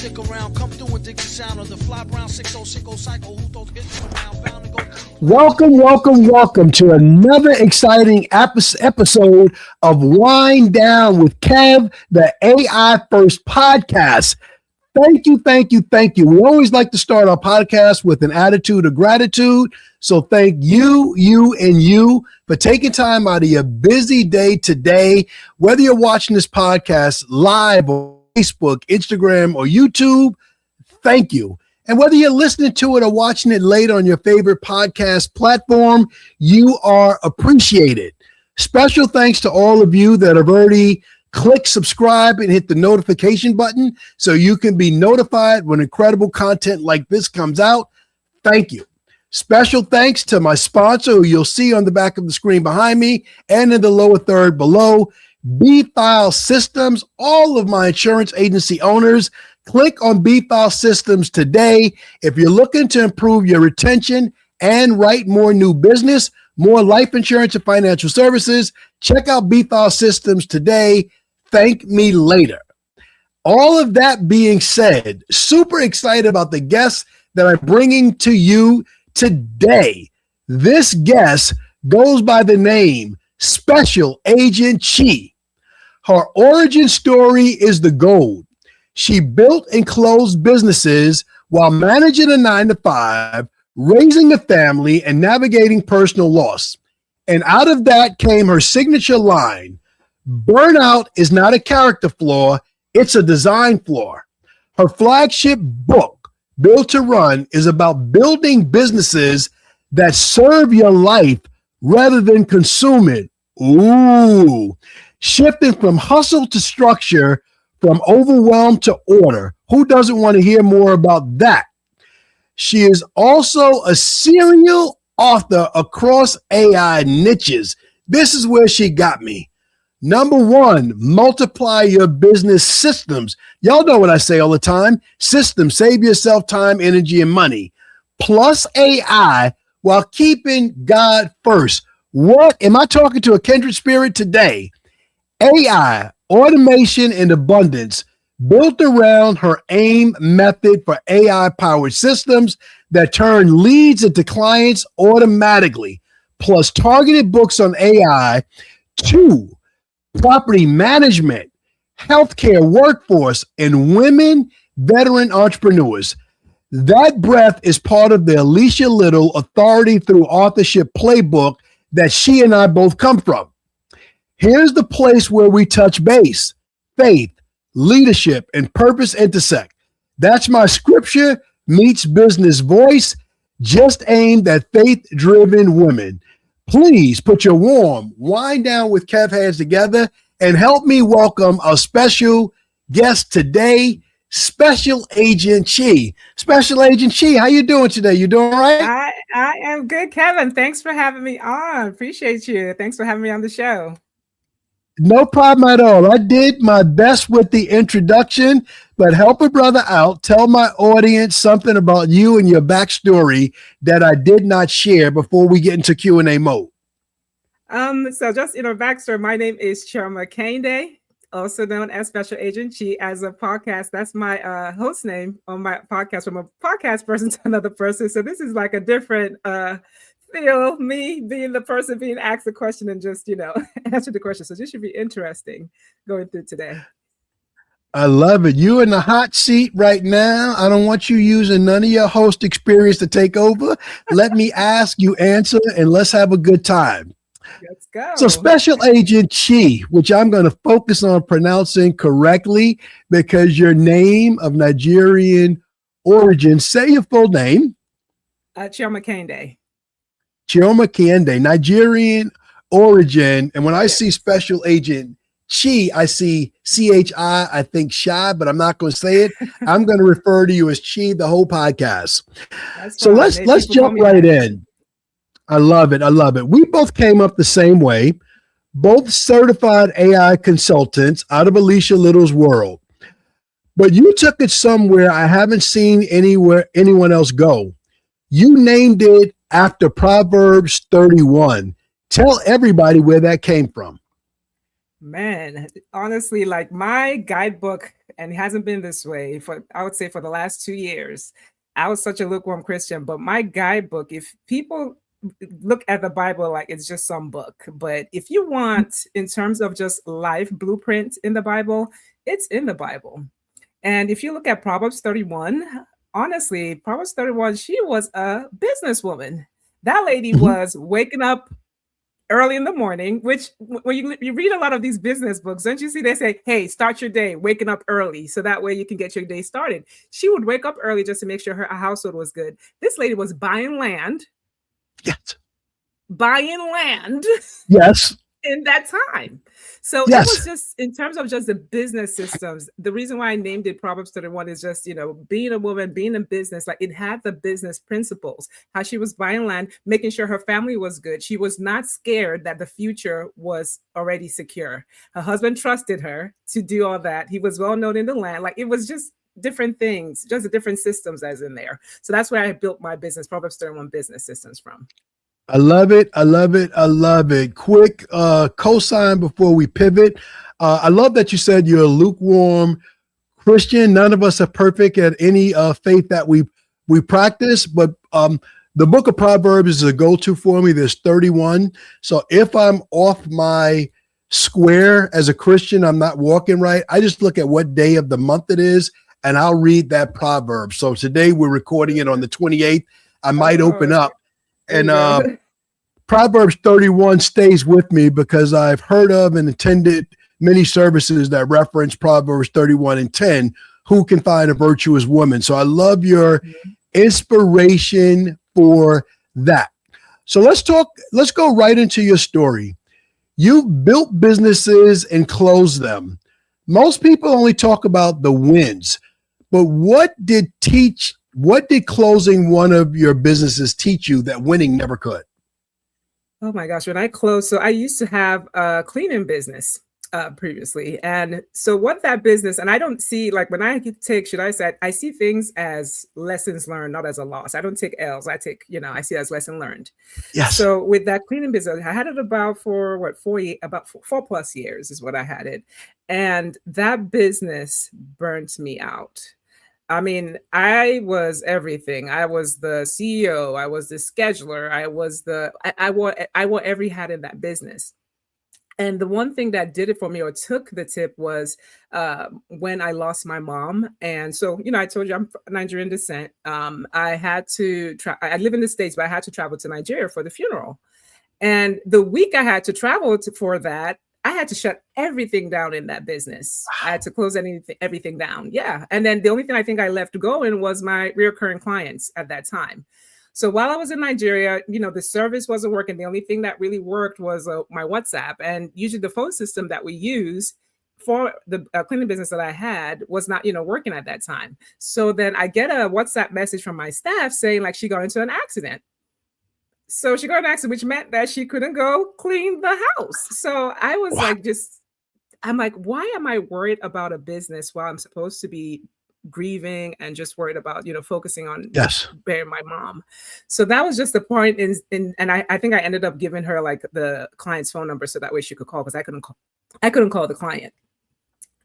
stick around, come through and dig the sound of the fly brown 6060 cycle. Who those hits around, bound to go. Welcome to another exciting episode of Wind Down with Kev, the AI First podcast. Thank you. We always like to start our podcast with an attitude of gratitude. So thank you for taking time out of your busy day today, whether you're watching this podcast live on Facebook, Instagram, or YouTube. Thank you. And whether you're listening to it or watching it later on your favorite podcast platform, you are appreciated. Special thanks to all of you that have already clicked subscribe and hit the notification button so you can be notified when incredible content like this comes out. Thank you. Special thanks to my sponsor, who you'll see on the back of the screen behind me and in the lower third below, B-File Systems. All of my insurance agency owners, click on B-File Systems today. If you're looking to improve your retention and write more new business, more life insurance and financial services, check out B-File Systems today. Thank me later. All of that being said, super excited about the guest that I'm bringing to you today. This guest goes by the name Special Agent Chi. Her origin story is the gold. She built and closed businesses while managing a 9-to-5, raising a family, and navigating personal loss. And out of that came her signature line, "Burnout is not a character flaw, it's a design flaw." Her flagship book, Built to Run, is about building businesses that serve your life rather than consume it. Ooh, shifting from hustle to structure, from overwhelm to order. Who doesn't want to hear more about that? She is also a serial author across AI niches. This is where she got me. Number one, multiply your business systems. Y'all know what I say all the time. Systems, save yourself time, energy, and money. Plus AI while keeping God first. What am I talking to a kindred spirit today? AI, automation, and abundance built around her AIM method for AI-powered systems that turn leads into clients automatically. Plus targeted books on AI. 2, property management, healthcare workforce, and women veteran entrepreneurs. That breadth is part of the Alicia Little Authority Through Authorship playbook that she and I both come from. Here's the place where we touch base. Faith, leadership, and purpose intersect. That's my scripture meets business voice, just aimed at faith-driven women. Please put your warm Wind Down with Kev hands together and help me welcome our special guest today, Special Agent Chi. Special Agent Chi, how you doing today? You doing all right? I am good, Kevin. Thanks for having me on. Appreciate you. Thanks for having me on the show. No problem at all. I did my best with the introduction, but help a brother out. Tell my audience something about you and your backstory that I did not share before we get into Q&A mode. So just backstory. My name is Chioma Kehinde, also known as Special Agent Chi. As a podcast, that's my host name on my podcast, from a podcast person to another person. So this is like a different feel, me being the person being asked the question and just, answer the question. So this should be interesting going through today. I love it. You're in the hot seat right now. I don't want you using none of your host experience to take over. Let me ask, you answer, and let's have a good time. Let's go. So Special Agent Chi, which I'm going to focus on pronouncing correctly because your name of Nigerian origin, say your full name. Chioma Kehinde. Chioma Kehinde, Nigerian origin. And when I see Special Agent Chi, I see C-H-I, I think shy, but I'm not going to say it. I'm going to refer to you as Chi the whole podcast. So let's jump right in. I love it. We both came up the same way, both certified AI consultants out of Alicia Little's world. But you took it somewhere I haven't seen anyone else go. You named it after Proverbs 31. Tell everybody where that came from. Man, honestly, like my guidebook and it hasn't been this way for, I would say, for the last 2 years. I was such a lukewarm Christian, but my guidebook, if people look at the Bible like it's just some book, but if you want, in terms of just life blueprint in the Bible, it's in the Bible. And if you look at Proverbs 31, honestly, Proverbs 31, she was a businesswoman. That lady was waking up early in the morning, which when you read a lot of these business books, don't you see they say, hey, start your day waking up early so that way you can get your day started. She would wake up early just to make sure her household was good. This lady was buying land. Yes. Buying land. Yes. In that time. So yes. It was just, in terms of just the business systems, the reason why I named it Proverbs 31 is just, being a woman, being in business, like it had the business principles, how she was buying land, making sure her family was good. She was not scared that the future was already secure. Her husband trusted her to do all that. He was well known in the land. Like it was just different things, just the different systems as in there. So that's where I built my business, Proverbs 31 business systems from. I love it. I love it. I love it. Quick cosign before we pivot. I love that you said you're a lukewarm Christian. None of us are perfect at any faith that we practice, but the book of Proverbs is a go-to for me. There's 31. So if I'm off my square as a Christian, I'm not walking right, I just look at what day of the month it is, and I'll read that proverb. So today we're recording it on the 28th. I might open up. And Proverbs 31 stays with me because I've heard of and attended many services that reference Proverbs 31 and 10, who can find a virtuous woman. So I love your inspiration for that. So let's go right into your story. You've built businesses and closed them. Most people only talk about the wins, but what did closing one of your businesses teach you that winning never could? Oh my gosh, when I closed, so I used to have a cleaning business previously. And so what that business, and I don't see, like when I take, I see things as lessons learned, not as a loss. I don't take L's. I see it as lesson learned. Yes. So with that cleaning business, I had it about 4+ years is what I had it. And that business burnt me out. I mean, I was everything. I was the CEO. I was the scheduler. I wore every hat in that business. And the one thing that did it for me, or took the tip, was when I lost my mom. And so, I told you I'm Nigerian descent. I had to I live in the States, but I had to travel to Nigeria for the funeral. And the week I had to travel for that, I had to shut everything down in that business. Wow. I had to close everything down. Yeah. And then the only thing I think I left going was my recurring clients at that time. So while I was in Nigeria, the service wasn't working. The only thing that really worked was my WhatsApp. And usually the phone system that we use for the cleaning business that I had was not, working at that time. So then I get a WhatsApp message from my staff saying like she got into an accident. So she got an accident, which meant that she couldn't go clean the house. So I was I'm like, why am I worried about a business while I'm supposed to be grieving and just worried about, focusing on burying my mom? So that was just the point. And I think I ended up giving her like the client's phone number so that way she could call, because I couldn't call the client.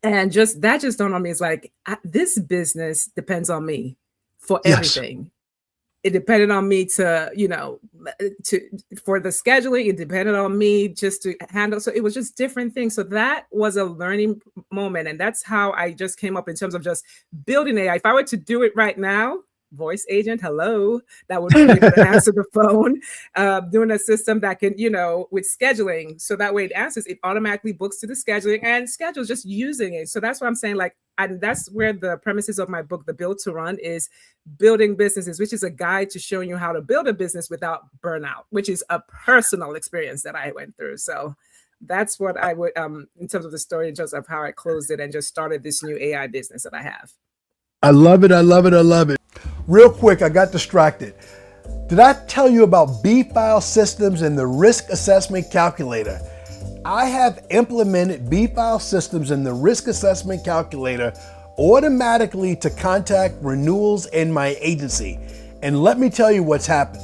And that just dawned on me. It's like, this business depends on me for everything. It depended on me for the scheduling. It depended on me just to handle. So it was just different things. So that was a learning moment. And that's how I just came up in terms of just building AI. If I were to do it right now, voice agent, hello, that would be able to answer the phone, doing a system that can, with scheduling. So that way it answers, it automatically books to the scheduling and schedules, just using it. So that's what I'm saying. Like, and that's where the premises of my book, The Build to Run, is building businesses, which is a guide to showing you how to build a business without burnout, which is a personal experience that I went through. So that's what I would, in terms of the story, just of how I closed it and just started this new AI business that I have. I love it. I love it. I love it. Real quick, I got distracted. Did I tell you about B-File Systems and the Risk Assessment Calculator? I have implemented B-File Systems and the Risk Assessment Calculator automatically to contact renewals in my agency. And let me tell you what's happened.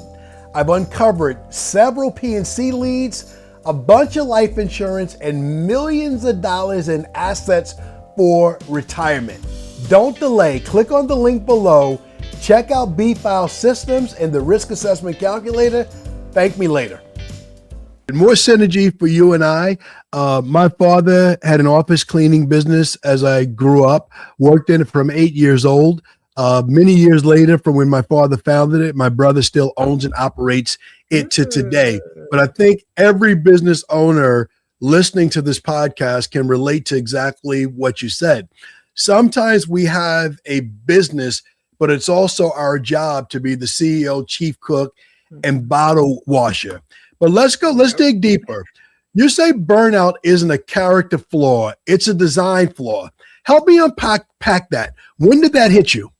I've uncovered several P&C leads, a bunch of life insurance, and millions of dollars in assets for retirement. Don't delay. Click on the link below. Check out B-File Systems and the risk assessment calculator. Thank me later. More synergy for you and I. My father had an office cleaning business as I grew up, worked in it from 8 years old. Many years later, from when my father founded it, my brother still owns and operates it to today. But I think every business owner listening to this podcast can relate to exactly what you said. Sometimes we have a business, but it's also our job to be the CEO, chief cook, and bottle washer. But let's dig deeper. You say burnout isn't a character flaw, it's a design flaw. Help me unpack that. When did that hit you?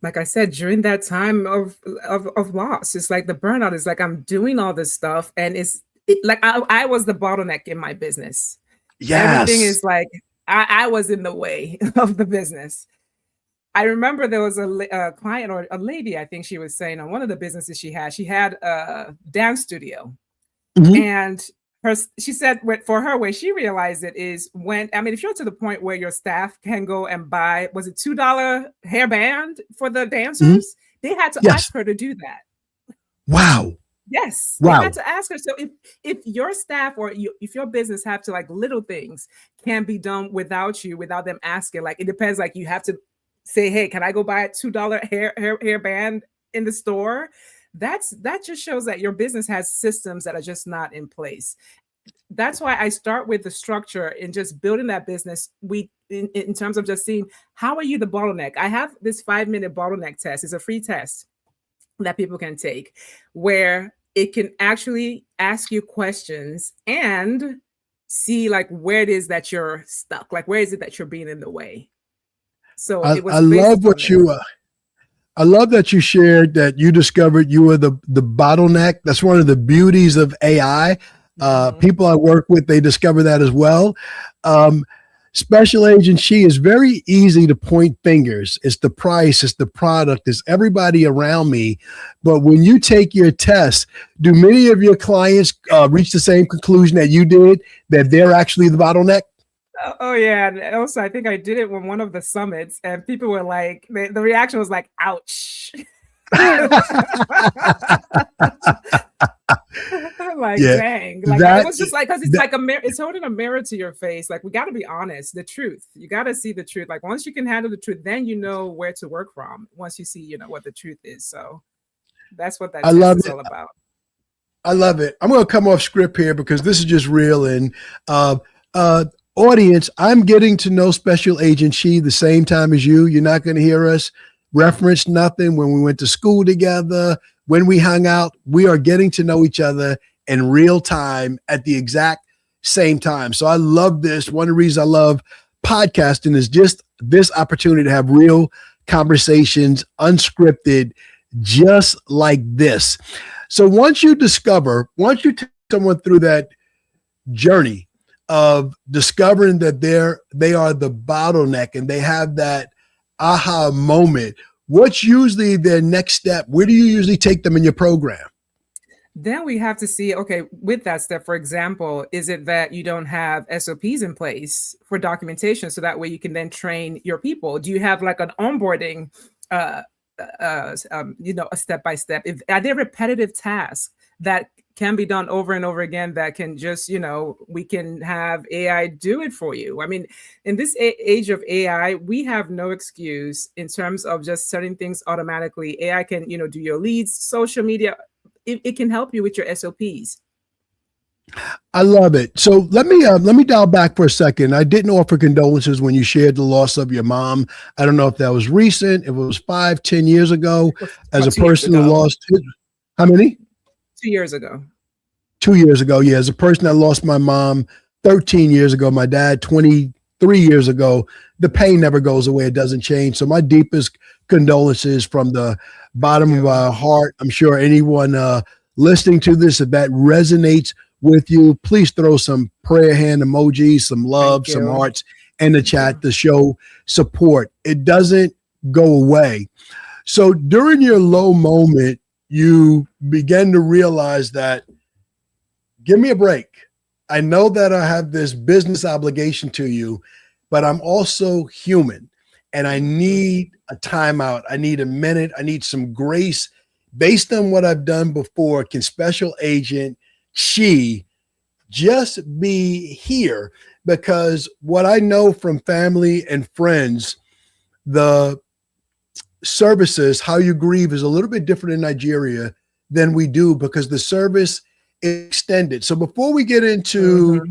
Like I said, during that time of loss, it's like the burnout is like I'm doing all this stuff, and like I was the bottleneck in my business. Yes. Everything is like I was in the way of the business. I remember there was a client or a lady, I think she was saying, on one of the businesses she had a dance studio. Mm-hmm. And she said for her, way she realized it is if you're to the point where your staff can go and buy, was it $2 hairband for the dancers? Mm-hmm. They had to ask her to do that. Wow. Yes. Wow. They had to ask her. So if your staff or if your business have to, like, little things can be done without them asking, like, it depends, like you have to say, hey, can I go buy a $2 hairband in the store? That just shows that your business has systems that are just not in place. That's why I start with the structure and just building that business. In terms of just seeing, how are you the bottleneck? I have this 5-minute bottleneck test. It's a free test that people can take, where it can actually ask you questions and see, like, where it is that you're stuck, like where is it that you're being in the way. So I love what I love that you shared that you discovered you were the bottleneck. That's one of the beauties of AI. People I work with, they discover that as well. Special Agent Chi is very easy to point fingers. It's the price, it's the product, it's everybody around me. But when you take your test, do many of your clients reach the same conclusion that you did, that they're actually the bottleneck? Oh yeah, and also I think I did it on one of the summits, and people were like, the reaction was like, "Ouch!" Like, yeah, dang! Like, it was just like, because it's like a mirror. It's holding a mirror to your face. Like, we got to be honest. The truth. You got to see the truth. Like, once you can handle the truth, then you know where to work from. Once you see, what the truth is. So that's what that test is all about. I love it. I'm going to come off script here because this is just real. And audience, I'm getting to know Special Agent Chi the same time as you. You're not going to hear us reference nothing when we went to school together, when we hung out. We are getting to know each other in real time at the exact same time. So I love this. One of the reasons I love podcasting is just this opportunity to have real conversations, unscripted, just like this. So once you take someone through that journey of discovering that they are the bottleneck and they have that aha moment, what's usually their next step? Where do you usually take them in your program? Then we have to see, okay, with that step, for example, is it that you don't have SOPs in place for documentation so that way you can then train your people? Do you have like an onboarding, a step-by-step? Are there repetitive tasks that can be done over and over again that can just, we can have AI do it for you? I mean, in this age of AI, we have no excuse in terms of just setting things automatically. AI can, do your leads, social media. It can help you with your SOPs. I love it. So let me dial back for a second. I didn't offer condolences when you shared the loss of your mom. I don't know if that was recent, if it was 5-10 years ago, as a person who lost how many? 2 years ago. 2 years ago. Yeah. As a person that lost my mom 13 years ago, my dad 23 years ago, the pain never goes away. It doesn't change. So my deepest condolences from the bottom of our heart. I'm sure anyone listening to this, if that resonates with you, please throw some prayer hand emojis, some love, some hearts in the chat to show support. It doesn't go away. So during your low moment, you begin to realize that, give me a break. I know that I have this business obligation to you. but I'm also human and I need a timeout. I need a minute. I need some grace based on what I've done before. Can Special Agent Chi just be here? Because what I know from family and friends, the services, how you grieve is a little bit different in Nigeria than we do because the service is extended. So before we get into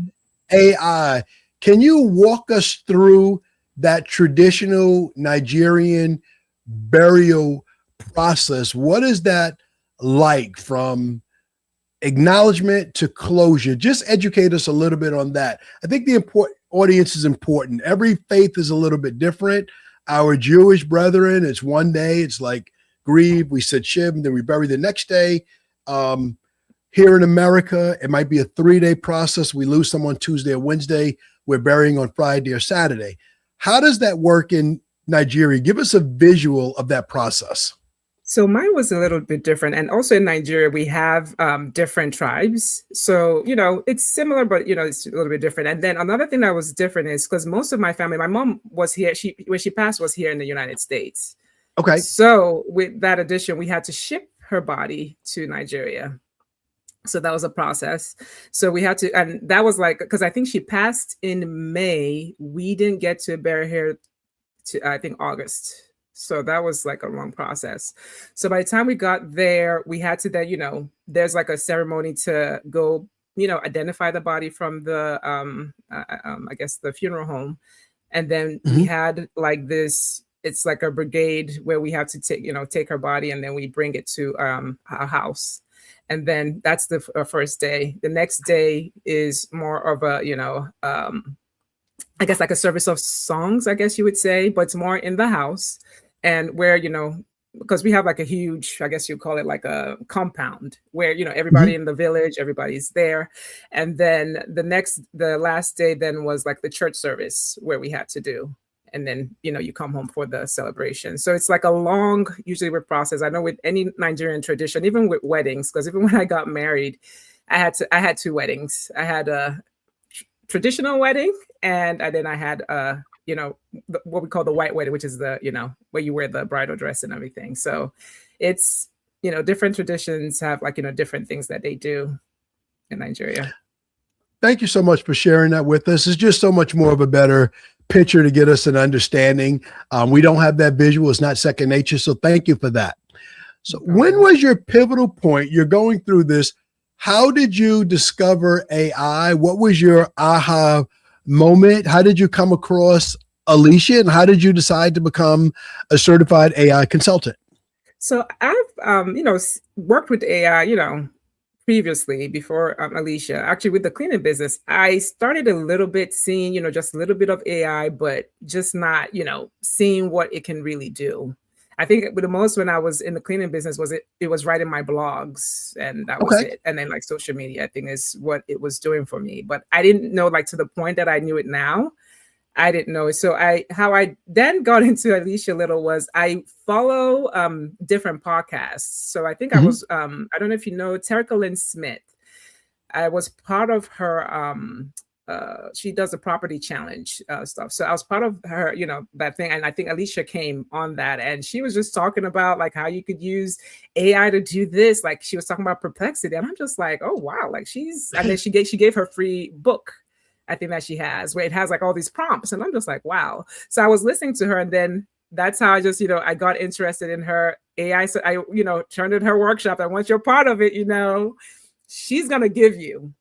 AI, can you walk us through that traditional Nigerian burial process? What is that like from acknowledgement to closure? Just educate us a little bit on that. I think the audience is important. Every faith is a little bit different. Our Jewish brethren, it's one day, it's like grieve, we said Shib, and then we bury the next day. Here in America, it might be a 3-day process. We lose someone Tuesday or Wednesday. We're burying on Friday or Saturday. How does that work in Nigeria? Give us a visual of that process. So mine was a little bit different. And also in Nigeria, we have different tribes. So, it's similar, but, it's a little bit different. And then another thing that was different is because most of my family, my mom was here. When she passed was here in the United States. Okay. So with that addition, we had to ship her body to Nigeria. So that was a process. So we had to, and that was like, because I think she passed in May. We didn't get to bury her to, I think, August. So that was like a long process. So by the time we got there, we had to then, there's like a ceremony to go, identify the body from the, I guess the funeral home. And then we had like this, it's like a brigade where we have to take her body and then we bring it to our house. And then that's the first day. The next day is more of a, I guess like a service of songs, I guess you would say, but it's more in the house. And where, because we have like a huge, I guess you call it like a compound where, everybody in the village, everybody's there. And then the last day then was like the church service where we had to do. And then, you come home for the celebration. So it's like a long, usually with process. I know with any Nigerian tradition, even with weddings, because even when I got married, I had 2 weddings. I had a traditional wedding and then I had what we call the white wedding, which is the, where you wear the bridal dress and everything. So it's, different traditions have like, different things that they do in Nigeria. Thank you so much for sharing that with us. It's just so much more of a better picture to get us an understanding. We don't have that visual. It's not second nature. So thank you for that. So when was your pivotal point? You're going through this. How did you discover AI? What was your aha moment? How did you come across Alicia and how did you decide to become a certified AI consultant? So I've, worked with AI, previously before Alicia, actually with the cleaning business. I started a little bit seeing, just a little bit of AI, but just not, seeing what it can really do. I think the most when I was in the cleaning business was it was writing my blogs and that was it. And then like social media, I think is what it was doing for me. But I didn't know like to the point that I knew it now. I didn't know. So how I then got into Alicia Little was I follow different podcasts. So I think I was, I don't know if you know, Terica Lynn Smith. I was part of her, she does a property challenge stuff. So I was part of her, that thing. And I think Alicia came on that and she was just talking about like how you could use AI to do this. Like she was talking about perplexity. And I'm just like, oh, wow. Like and then she gave her free book. I think that she has where it has like all these prompts and I'm just like, wow. So I was listening to her and then that's how I just, I got interested in her AI. So I, turned in her workshop. And once you're part of it, she's going to give you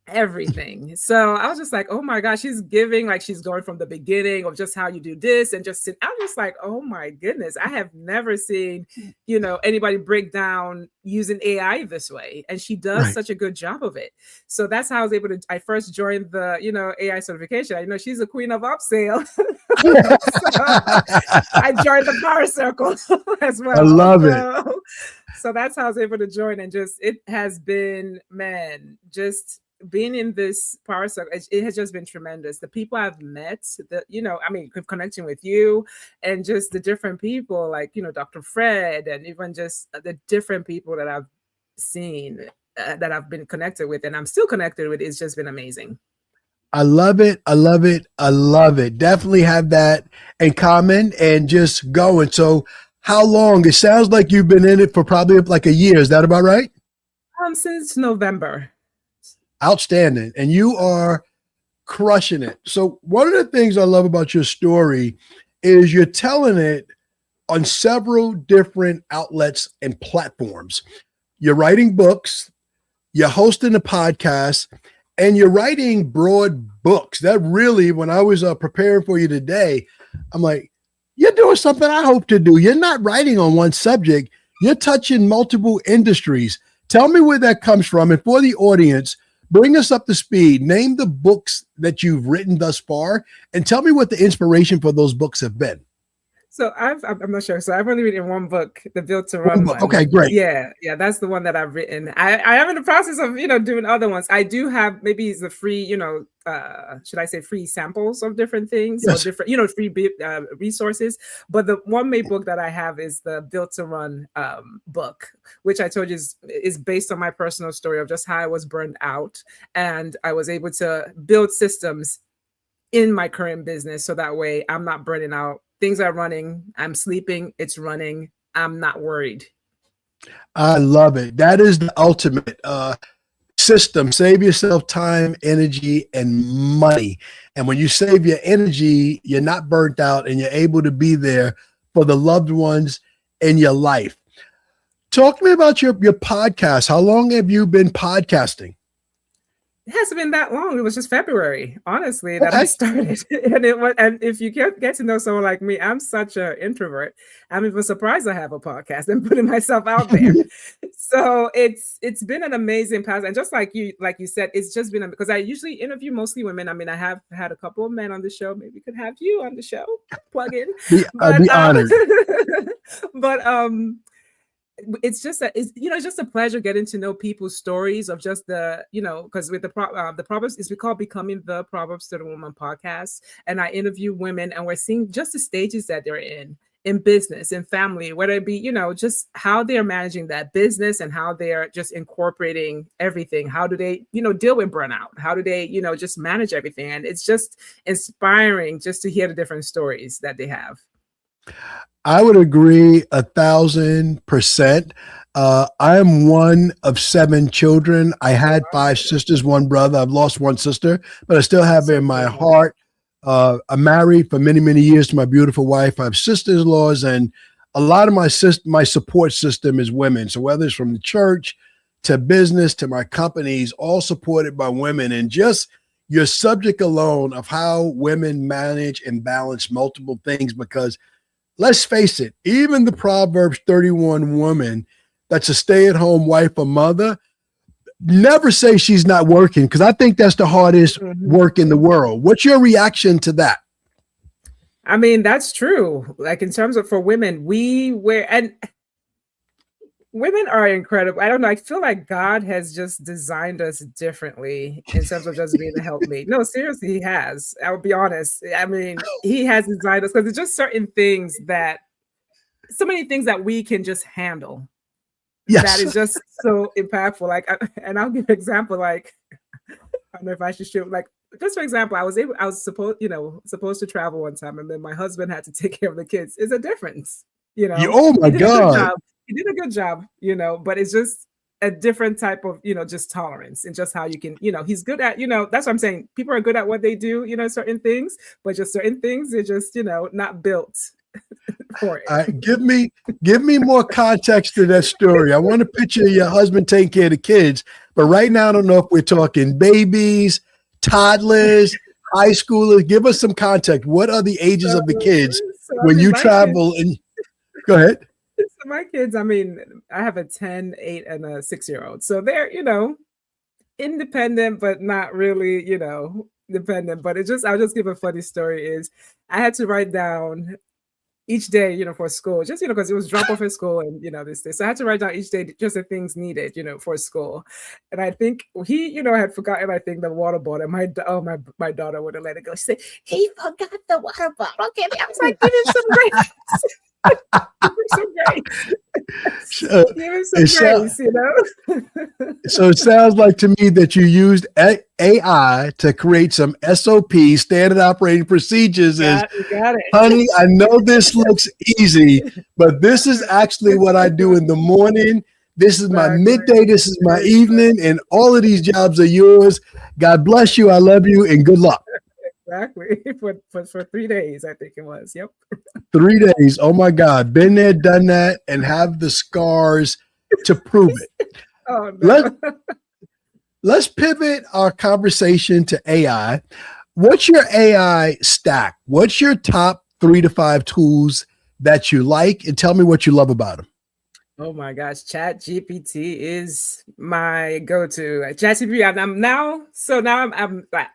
everything. So I was just like, oh my gosh, she's giving, like she's going from the beginning of just how you do this and just I'm just like, oh my goodness, I have never seen, anybody break down using AI this way. And she does such a good job of it. So that's how I was able to, I first joined the, AI certification. I know she's a queen of upsell. So I joined the power circle as well. I love it. So that's how I was able to join and just, it has been, man, just being in this power circle, it has just been tremendous. The people I've met, connecting with you and just the different people like, Dr. Fred and even just the different people that I've seen that I've been connected with and I'm still connected with, it's just been amazing. I love it. I love it. I love it. Definitely have that in common and just going. So how long? It sounds like you've been in it for probably like a year. Is that about right? Since November. Outstanding. And you are crushing it. So one of the things I love about your story is you're telling it on several different outlets and platforms. You're writing books, you're hosting a podcast, and you're writing broad books. That really, when I was preparing for you today, I'm like, you're doing something I hope to do. You're not writing on one subject, you're touching multiple industries. Tell me where that comes from. And for the audience, bring us up to speed. Name the books that you've written thus far and tell me what the inspiration for those books have been. So I'm not sure. So I've only written one book, the Built to Run one. Okay, great. Yeah, that's the one that I've written. I am in the process of doing other ones. I do have maybe the free should I say free samples of different things, yes, or different free resources. But the one main book that I have is the Built to Run book, which I told you is based on my personal story of just how I was burned out and I was able to build systems in my current business so that way I'm not burning out. Things are running. I'm sleeping. It's running. I'm not worried. I love it. That is the ultimate system. Save yourself time, energy, and money. And when you save your energy, you're not burnt out and you're able to be there for the loved ones in your life. Talk to me about your podcast. How long have you been podcasting? It hasn't been that long. It was just February, honestly, that I started. And if you get to know someone like me, I'm such an introvert. I'm even surprised I have a podcast and putting myself out there. So it's been an amazing path. And just like you said, it's just been because I usually interview mostly women. I mean, I have had a couple of men on the show. Maybe we could have you on the show. Plug in. I'd be honored. But it's just it's just a pleasure getting to know people's stories of just the because with the Proverbs is we call Becoming the Proverbs to the Woman podcast, and I interview women and we're seeing just the stages that they're in business, in family, whether it be just how they're managing that business and how they're just incorporating everything. How do they deal with burnout? How do they just manage everything? And it's just inspiring just to hear the different stories that they have. I would agree 1,000%. I am one of 7 children. I had 5 sisters, 1 brother. I've lost 1 sister, but I still have her in my heart. I'm married for many, many years to my beautiful wife. I have sisters-in-laws, and a lot of my support system is women. So whether it's from the church to business to my companies, all supported by women. And just your subject alone of how women manage and balance multiple things, because let's face it, even the Proverbs 31 woman that's a stay-at-home wife or mother, never say she's not working, because I think that's the hardest work in the world. What's your reaction to that? I mean, that's true. Like in terms of for women, and women are incredible. I don't know. I feel like God has just designed us differently in terms of just being a helpmate. No, seriously, he has. I'll be honest. I mean, he has designed us because it's just so many things that we can just handle. Yes. That is just so impactful. Like, and I'll give an example. Like, I don't know if I should show. Like, just for example, I was supposed to travel one time, and then my husband had to take care of the kids. It's a difference, Oh my God. He did a good job, but it's just a different type of, just tolerance and just how you can, he's good at, that's what I'm saying. People are good at what they do, certain things, but just certain things are just, not built for it. Give me more context to that story. I want to picture your husband taking care of the kids, but right now I don't know if we're talking babies, toddlers, high schoolers. Give us some context. What are the ages of the kids when you travel? And go ahead. So my kids, I mean, I have a 10, 8, and a 6-year-old. So they're, independent, but not really, dependent. But I'll just give a funny story is I had to write down each day, for school, just, because it was drop off at school and, this day. So I had to write down each day just the things needed, for school. And I think he, had forgotten, I think, the water bottle. My daughter would have let it go. She said, he forgot the water bottle. Okay. I was like, give him some grace. Give him some grace. So it sounds like to me that you used AI to create some SOP, standard operating procedures. You got Honey, it. I know this looks easy, but this is actually what I do in the morning. This is my midday. This is my evening, and all of these jobs are yours. God bless you. I love you, and good luck. Exactly. For 3 days, I think it was. Yep. 3 days. Oh my God. Been there, done that, and have the scars to prove it. Oh no. Let's pivot our conversation to AI. What's your AI stack? What's your top 3 to 5 tools that you like? And tell me what you love about them. Oh my gosh, Chat GPT is my go-to. Chat GPT,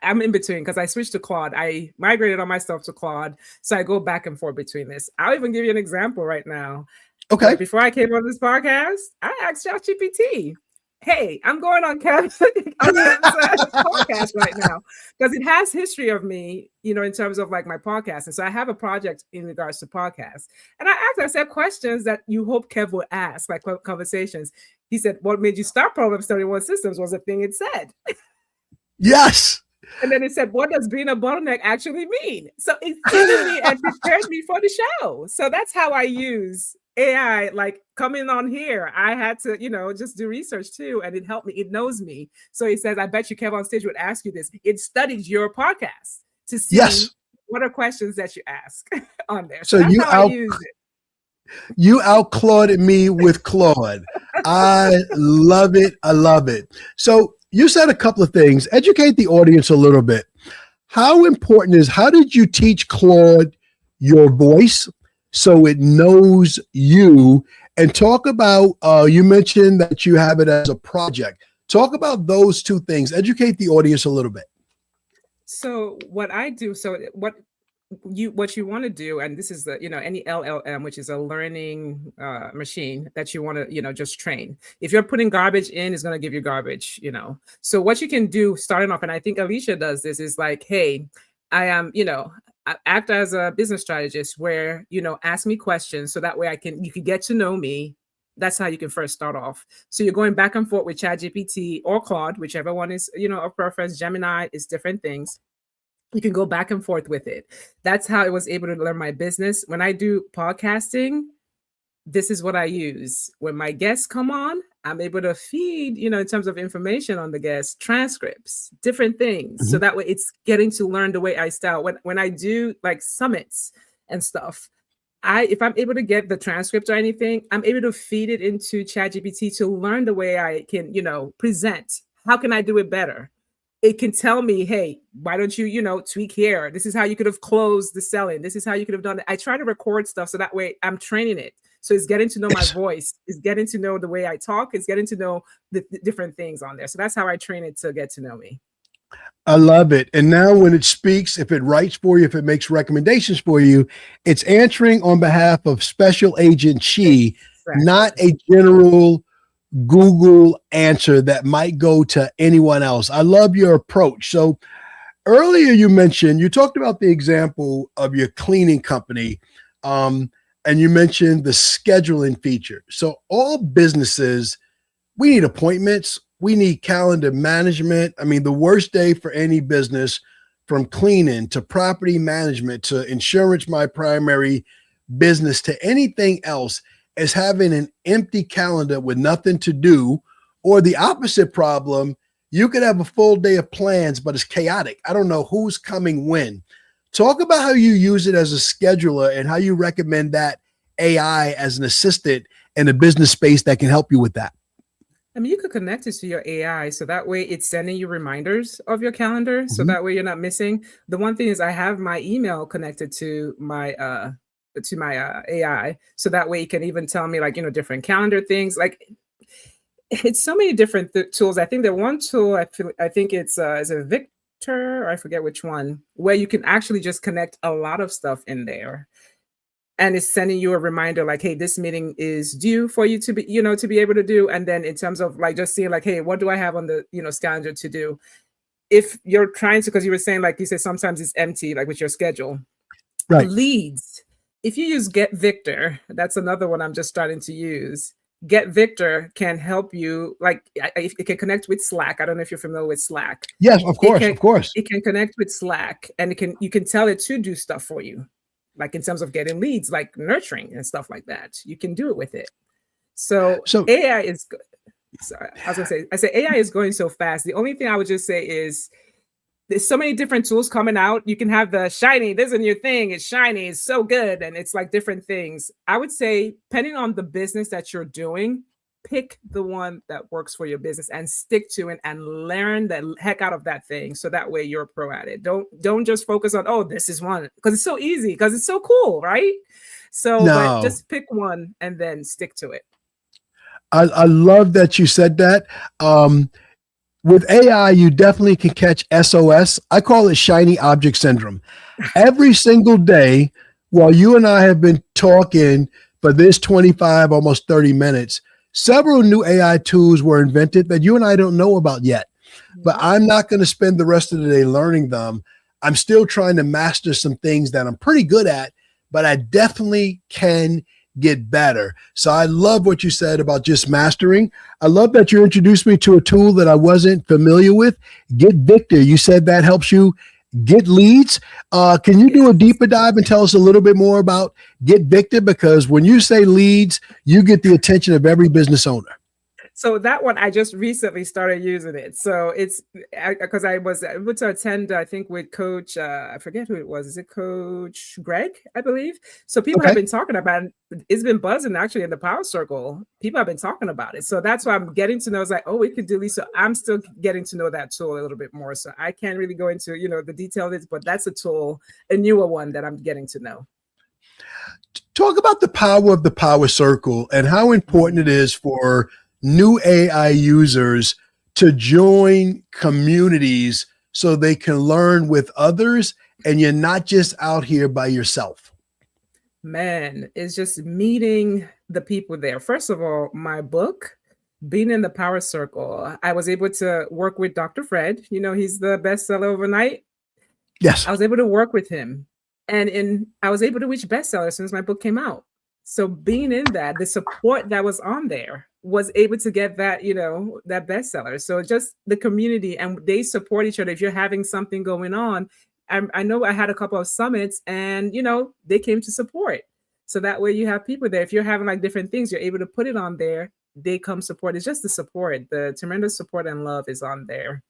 I'm in between because I switched to Claude. I migrated all my stuff to Claude, so I go back and forth between this. I'll even give you an example right now. Okay. Like before I came on this podcast, I asked Chat GPT, "Hey, I'm going on Kevin's podcast right now because it has history of me, in terms of like my podcast. And so I have a project in regards to podcasts. And I said questions that you hope Kev would ask, like conversations. He said, "What made you start Proverbs 31 Systems?" was a thing it said. Yes. And then it said, "What does being a bottleneck actually mean?" So it treated me and prepared me for the show. So that's how I use AI. Like coming on here, I had to, just do research too. And it helped me. It knows me. So it says, "I bet you Kev on stage would ask you this." It studied your podcast to see what are questions that you ask on there. So that's how I use it. You out-Clauded me with Claude. I love it. I love it. So you said a couple of things. Educate the audience a little bit. How did you teach Claude your voice so it knows you? And talk about, you mentioned that you have it as a project. Talk about those two things. Educate the audience a little bit. So what I do, what you want to do, and this is the, any LLM, which is a learning machine that you want to, just train. If you're putting garbage in, it's going to give you garbage, So what you can do starting off, and I think Alicia does this, is like, "Hey, I am, I act as a business strategist where, ask me questions so that way you can get to know me." That's how you can first start off. So you're going back and forth with ChatGPT or Claude, whichever one is, of preference. Gemini is different things. You can go back and forth with it. That's how I was able to learn my business. When I do podcasting, this is what I use. When my guests come on, I'm able to feed, in terms of information on the guests, transcripts, different things. So that way it's getting to learn the way I style. When I do like summits and stuff, if I'm able to get the transcript or anything, I'm able to feed it into ChatGPT to learn the way I can, present. How can I do it better? It can tell me, "Hey, why don't you, tweak here? This is how you could have closed the selling. This is how you could have done it." I try to record stuff so that way I'm training it. So it's getting to know my voice. It's getting to know the way I talk. It's getting to know the different things on there. So that's how I train it to get to know me. I love it. And now when it speaks, if it writes for you, if it makes recommendations for you, it's answering on behalf of Special Agent Chi, not a general Google answer that might go to anyone else. I love your approach. So earlier you talked about the example of your cleaning company, and you mentioned the scheduling feature. So all businesses, we need appointments. We need calendar management. I mean, the worst day for any business, from cleaning to property management to insurance, my primary business, to anything else, is having an empty calendar with nothing to do. Or the opposite problem, you could have a full day of plans, but it's chaotic. I don't know who's coming when. Talk about how you use it as a scheduler and how you recommend that AI as an assistant in a business space that can help you with that. I mean, you could connect it to your AI, so that way it's sending you reminders of your calendar, so that way you're not missing. The one thing is I have my email connected to my AI, so that way you can even tell me like, different calendar things. Like it's so many different tools. I think the one tool I think it's is a Victor, or I forget which one, where you can actually just connect a lot of stuff in there. And it's sending you a reminder like, "Hey, this meeting is due for you to be, to be able to do." And then in terms of like just seeing like, "Hey, what do I have on the, calendar to do?" If you're trying to, because you were saying, like you said, sometimes it's empty, like with your schedule. Right. Leads. If you use Get Victor, that's another one I'm just starting to use. Get Victor can help you. Like it can connect with Slack. I don't know if you're familiar with Slack. Yes, of course, of course. It can connect with Slack, and you can tell it to do stuff for you, like in terms of getting leads, like nurturing and stuff like that. You can do it with it. So AI is. Sorry, I was gonna say. I say AI is going so fast. The only thing I would just say is there's so many different tools coming out. You can have the shiny, this is a new thing. It's shiny, it's so good. And it's like different things. I would say, depending on the business that you're doing, pick the one that works for your business and stick to it and learn the heck out of that thing. So that way you're a pro at it. Don't just focus on, oh, this is one, because it's so easy, because it's so cool, right? So but just pick one and then stick to it. I love that you said that. With AI, you definitely can catch SOS. I call it shiny object syndrome. Every single day, while you and I have been talking for this 25, almost 30 minutes, several new AI tools were invented that you and I don't know about yet. But I'm not going to spend the rest of the day learning them. I'm still trying to master some things that I'm pretty good at, but I definitely can get better. So I love what you said about just mastering. I love that you introduced me to a tool that I wasn't familiar with. Get Victor. You said that helps you get leads. Can you do a deeper dive and tell us a little bit more about Get Victor? Because when you say leads, you get the attention of every business owner. So that one, I just recently started using it. So it's because I was able to attend, I think, with Coach, I forget who it was. Is it Coach Greg, I believe? So people have been talking about it. It's been buzzing actually in the Power Circle. People have been talking about it. So that's why I'm getting to know. It's like, oh, we could do this. So I'm still getting to know that tool a little bit more. So I can't really go into, the detail of it, but that's a tool, a newer one that I'm getting to know. Talk about the power of the Power Circle and how important it is for new AI users to join communities so they can learn with others and you're not just out here by yourself. Man, it's just meeting the people there. First of all, my book, being in the Power Circle, I was able to work with Dr. Fred. He's the bestseller overnight. Yes. I was able to work with him and I was able to reach bestseller as soon as my book came out. So being in that, the support that was on there was able to get that, that bestseller. So just the community, and they support each other. If you're having something going on, I know I had a couple of summits and, they came to support. So that way you have people there. If you're having like different things, you're able to put it on there. They come support. It's just the support, the tremendous support and love is on there.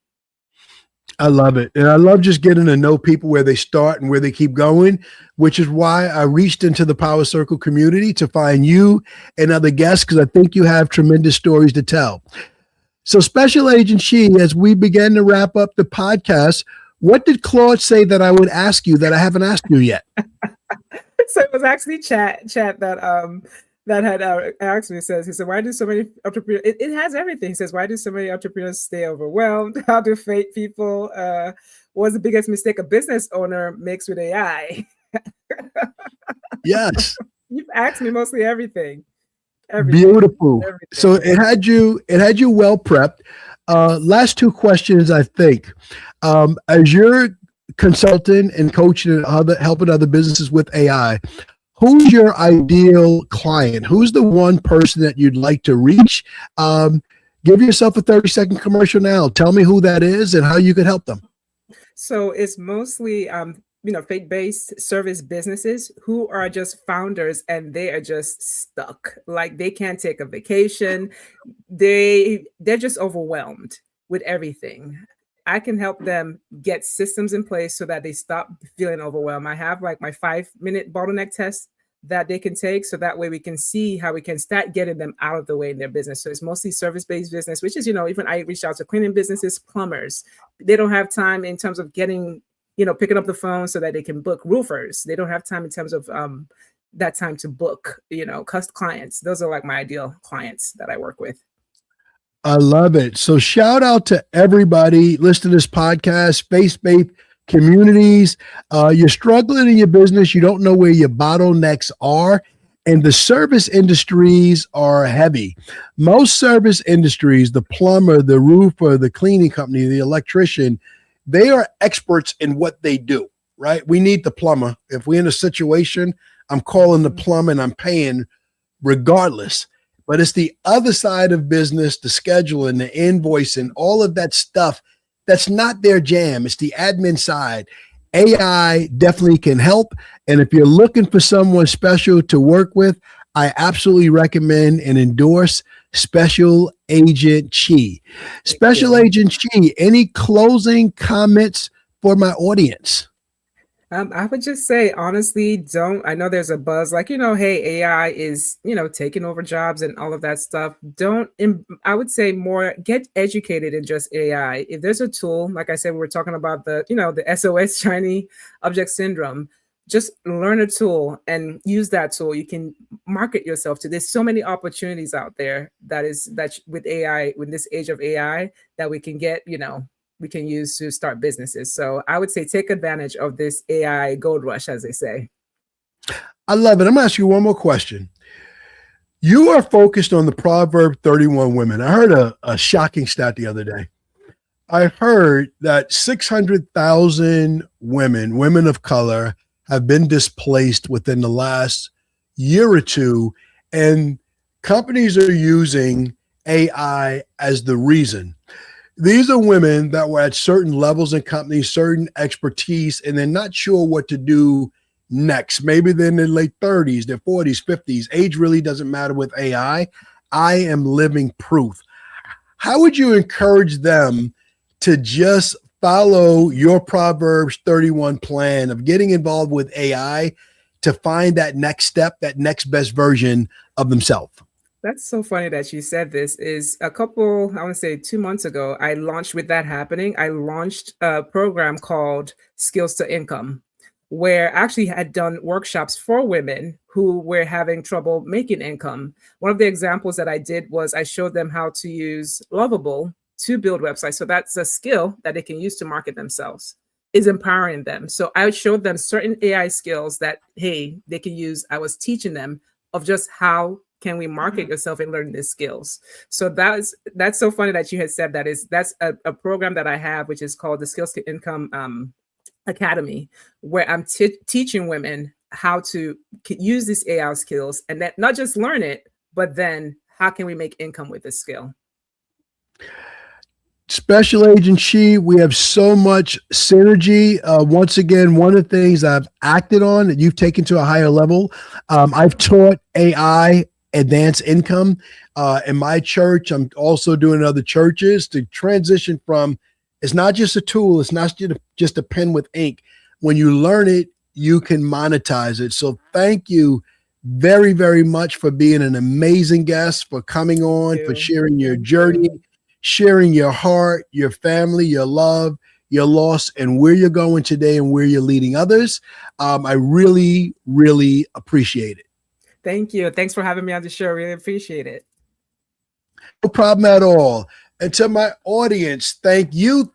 I love it. And I love just getting to know people where they start and where they keep going, which is why I reached into the Power Circle community to find you and other guests, because I think you have tremendous stories to tell. So Special Agent Chi, as we begin to wrap up the podcast, what did Claude say that I would ask you that I haven't asked you yet? So it was actually chat that had asked me, he said, why do so many entrepreneurs, it has everything. He says, why do so many entrepreneurs stay overwhelmed? How do fake people, what's the biggest mistake a business owner makes with AI? Yes. You've asked me mostly everything. Beautiful. Everything. So it had you well prepped. Last two questions, I think. As you're consulting and coaching and helping other businesses with AI, who's your ideal client? Who's the one person that you'd like to reach? Give yourself a 30-second commercial now. Tell me who that is and how you could help them. So it's mostly, faith-based service businesses who are just founders and they are just stuck. Like they can't take a vacation. They're just overwhelmed with everything. I can help them get systems in place so that they stop feeling overwhelmed. I have like my 5-minute bottleneck test that they can take. So that way we can see how we can start getting them out of the way in their business. So it's mostly service-based business, which is, even I reached out to cleaning businesses, plumbers. They don't have time in terms of getting, picking up the phone so that they can book roofers. They don't have time in terms of that time to book, clients. Those are like my ideal clients that I work with. I love it. So shout out to everybody listening to this podcast, faith-based communities. You're struggling in your business. You don't know where your bottlenecks are. And the service industries are heavy. Most service industries, the plumber, the roofer, the cleaning company, the electrician, they are experts in what they do, right? We need the plumber. If we're in a situation, I'm calling the plumber and I'm paying regardless. but it's the other side of business, the scheduling, the invoicing, all of that stuff. That's not their jam. It's the admin side. AI definitely can help. And if you're looking for someone special to work with, I absolutely recommend and endorse Special Agent Chi. Special Agent Chi, any closing comments for my audience? I would just say, honestly, I know there's a buzz like, hey, AI is, taking over jobs and all of that stuff. I would say more get educated in just AI. If there's a tool, like I said, we were talking about the SOS shiny object syndrome, just learn a tool and use that tool. You can market yourself to. There's so many opportunities out there that with AI, with this age of AI, that we can get, we can use to start businesses. So I would say take advantage of this AI gold rush, as they say. I love it. I'm going to ask you one more question. You are focused on the Proverbs 31 women. I heard a shocking stat the other day. I heard that 600,000 women of color, have been displaced within the last year or two, and companies are using AI as the reason. These are women that were at certain levels in companies, certain expertise, and they're not sure what to do next. Maybe they're in their late 30s, their 40s, 50s. Age really doesn't matter with AI. I am living proof. How would you encourage them to just follow your Proverbs 31 plan of getting involved with AI to find that next step, that next best version of themselves? That's so funny that you said this. Is I want to say 2 months ago, I launched with that happening. I launched a program called Skills to Income, where I actually had done workshops for women who were having trouble making income. One of the examples that I did was I showed them how to use Lovable to build websites. So that's a skill that they can use to market themselves, is empowering them. So I showed them certain AI skills that, hey, they can use. I was teaching them of just how can we market yourself and learn these skills. So that's so funny that you had said that. That's a program that I have, which is called the Skills to Income Academy, where I'm teaching women how to use these AI skills, and that not just learn it, but then how can we make income with this skill? Special Agent Chi, we have so much synergy. Once again, one of the things I've acted on that you've taken to a higher level, I've taught AI advanced income in my church. I'm also doing other churches to transition from, it's not just a tool, it's not just a pen with ink. When you learn it, you can monetize it. So thank you very, very much for being an amazing guest, for coming on, for sharing your journey, sharing your heart, your family, your love, your loss, and where you're going today and where you're leading others. I really, really appreciate it. Thank you. Thanks for having me on the show. Really appreciate it. No problem at all. And to my audience, thank you,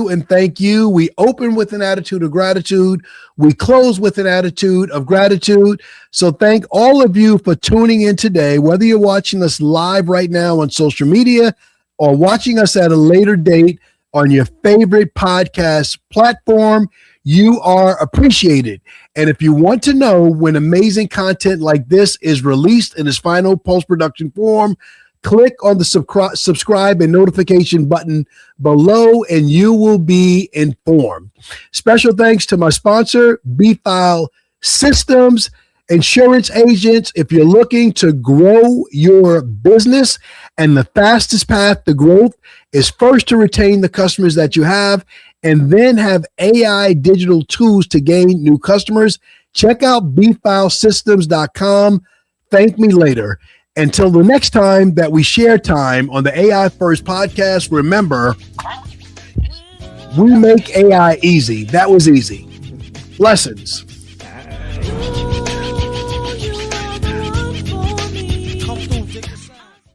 and thank you. We open with an attitude of gratitude. We close with an attitude of gratitude. So thank all of you for tuning in today, whether you're watching us live right now on social media or watching us at a later date on your favorite podcast platform. You are appreciated. And if you want to know when amazing content like this is released in its final post-production form, click on the subscribe and notification button below and you will be informed. Special thanks to my sponsor, B-File Systems. Insurance agents, if you're looking to grow your business, and the fastest path to growth is first to retain the customers that you have and then have AI digital tools to gain new customers, check out bfilesystems.com. Thank me later. Until the next time that we share time on the AI First podcast, remember, we make AI easy. That was easy. Blessings.